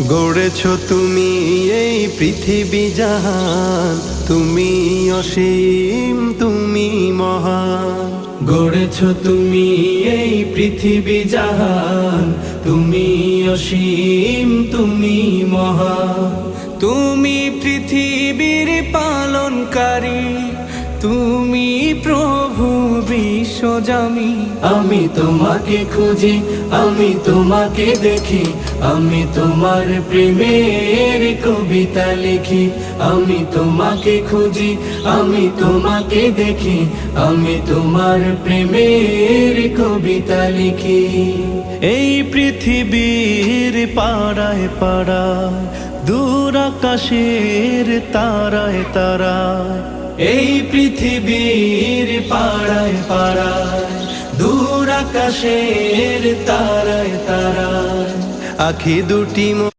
গড়েছ তুমি এই পৃথিবী জাহান, তুমি অসীম তুমি মহান। গড়েছ তুমি এই পৃথিবী জাহান, তুমি অসীম তুমি মহান। তুমি পৃথিবীর পালনকারী, তুমি প্রভু বিশ্বজামি। আমি তোমাকে খুঁজি, আমি তোমাকে দেখি, আমি তোমার প্রেমের কবিতা লিখি। আমি তোমাকে খুঁজি, আমি তোমাকে দেখি, আমি তোমার প্রেমের কবিতা লিখি। এই পৃথিবীর পাড়ায় পাড়ায়, দূর আকাশের তারায় তারায়, এই পৃথিবীর পাড়ায় পাড়ায়, দূর আকাশের তারায় তারায়, আখি দুটি